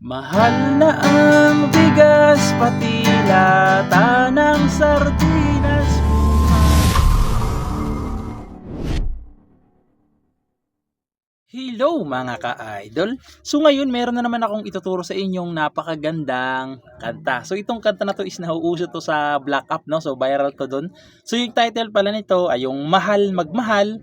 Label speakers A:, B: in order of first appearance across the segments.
A: Mahal na ang bigas, pati lata ng sardinas. Hello mga ka-idol! So ngayon meron na naman akong ituturo sa inyong napakagandang kanta. So itong kanta na to is nauuso to sa Black Up, no? So viral to dun. So yung title pala nito ay yung Mahal Magmahal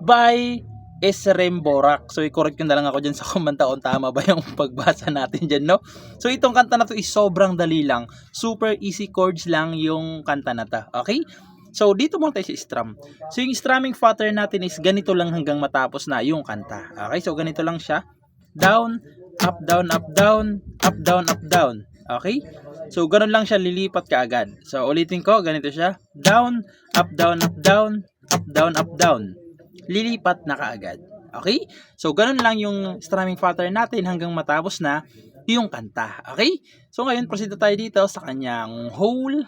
A: by Esrem Borak. So i-correct ko na lang ako dyan sa comment kung tama ba yung pagbasa natin dyan, no? So itong kanta na to is sobrang dali lang. Super easy chords lang yung kanta na to. Okay? So, dito muna tayo sa strum. So, yung strumming pattern natin is ganito lang hanggang matapos na yung kanta. Okay? So, ganito lang siya. Down, up, down, up, down, up, down, up, down. Okay? So, ganun lang siya, lilipat ka agad. So, ulitin ko, ganito siya. Down, up, down, up, down, up, down, up, down. Lilipat na kaagad. Okay? So, ganun lang yung strumming pattern natin hanggang matapos na yung kanta. Okay? So, ngayon, proceed tayo dito sa kanyang whole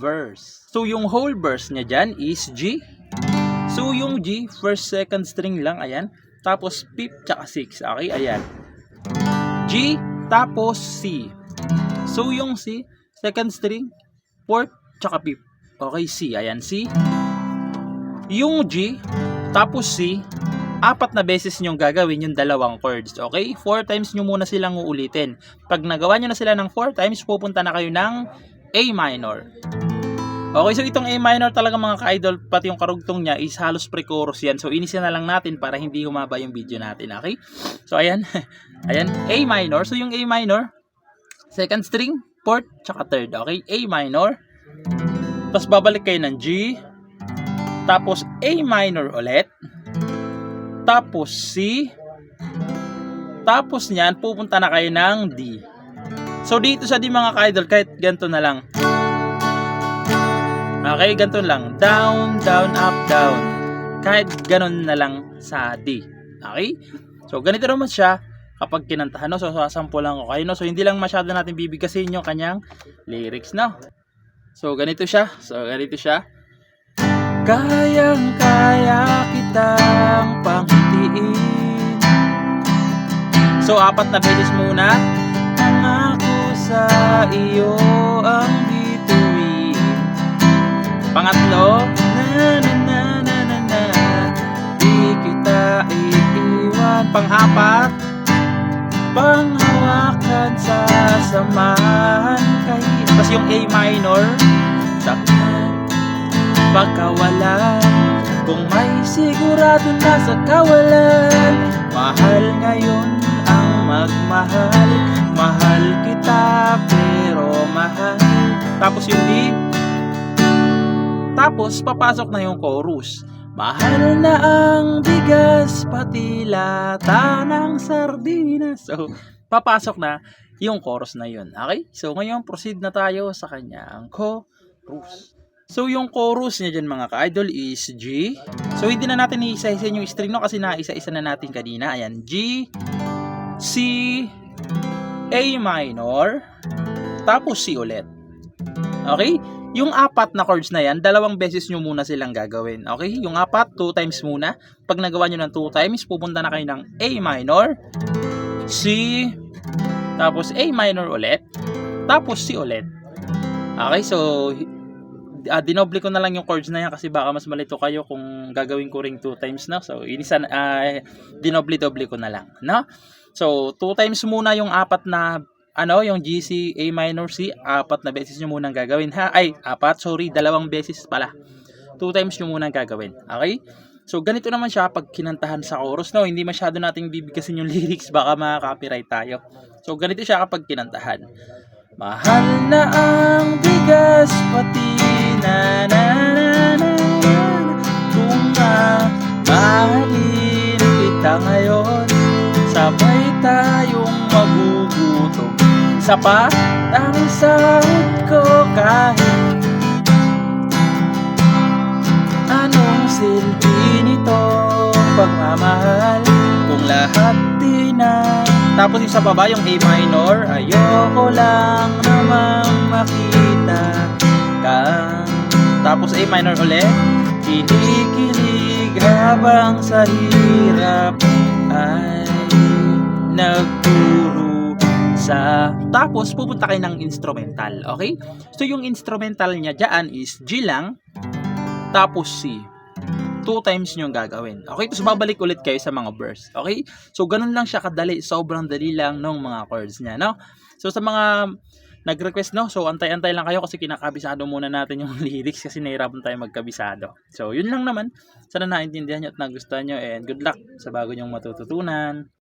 A: verse. So, yung whole verse niya dyan is G. So, yung G, first, second string lang, ayan. Tapos, fifth, tsaka sixth. Okay, ayan. G, tapos C. So, yung C, second string, fourth, tsaka fifth. Okay, C. Ayan, C. Yung G, tapos C, apat na beses nyong gagawin yung dalawang chords. Okay? 4 times nyo muna silang uulitin. Pag nagawa nyo na sila ng 4 times, pupunta na kayo ng A minor. Okay, so itong A minor talaga mga ka-idol, pati yung karugtong niya is halos pre-chorus yan. So inisin na lang natin para hindi humaba yung video natin, okay? So ayan, ayan, A minor. So yung A minor, second string, fourth, tsaka third, okay? A minor. Tapos babalik kayo ng G. Tapos A minor ulit. Tapos C. Tapos niyan, pupunta na kayo ng D. So dito sa D mga ka-idol, kahit ganito na lang. Okay, ganito lang. Down, down, up, down. Kahit ganun na lang sa D. Okay? So ganito naman siya kapag kinantahan, no? So sasample lang ko kayo, no? So hindi lang masyado natin bibigkasin yung kanyang lyrics, no? So ganito siya. Kayang-kaya kitang panghitiin. So 4 na beses muna. Sa iyo ang bituin. Pangatlo, na na na na na na, di kita iiwan. Pang-4, panghawakan sa samahan kayo. Tapos yung A minor, saktan pagkawalan. Kung may sigurado na sa kawalan, mahal ngayon ang magmahal. Mahal kita pero mahal. Tapos yung D. Tapos papasok na yung chorus. Mahal na ang bigas, pati lata ng sardinas. So papasok na yung chorus na yun. Okay? So ngayon proceed na tayo sa kanyang chorus. So yung chorus niya dyan mga ka-idol is G. So hindi na natin iisa-isa yung string, no? Kasi naisa-isa na natin kanina. Ayan, G, C, A minor, tapos C ulit. Okay? Yung 4 na chords na yan, 2 beses nyo muna silang gagawin. Okay? Yung 4, 2 times muna. Pag nagawa nyo ng 2 times, pupunta na kayo ng A minor, C, tapos A minor ulit, tapos C ulit. Okay? So, dinoble ko na lang yung chords na yan kasi baka mas malito kayo kung gagawin ko ring 2 times na. So, dinoble-doble ko na lang. No? So, 2 times muna yung 4 na, yung G, C, A minor, C, 4 na beses nyo munang gagawin. 2 beses pala. 2 times nyo munang gagawin. Okay? So, ganito naman siya pag kinantahan sa chorus, no? Hindi masyado nating bibigkasin yung lyrics, baka makaka-copyright tayo. So, ganito siya kapag kinantahan. Mahal na ang bigas, pati na na na na na. Kung mahalin kita ngayon, sabay tayong magugutom. Sapat ang sahod ko kahit anong silbi nito pagmamahal kung lahat di na. Tapos yung sa baba, yung A minor, ayoko lang namang makita kang. Tapos A minor ulit, kinikilig habang sa hirap ay nagturo isa. Tapos pupunta kayo ng instrumental, okay? So yung instrumental niya diyan is G lang, tapos C. 2 times nyo gagawin. Okay? Tapos babalik ulit kayo sa mga verse. Okay? So, ganun lang siya kadali. Sobrang dali lang ng mga chords niya, no? So, sa mga nag-request, no? So, antay-antay lang kayo kasi kinakabisado muna natin yung lyrics kasi nahirapan tayo magkabisado. So, yun lang naman. Sana naintindihan nyo at nagustuhan nyo and good luck sa bago nyong matututunan.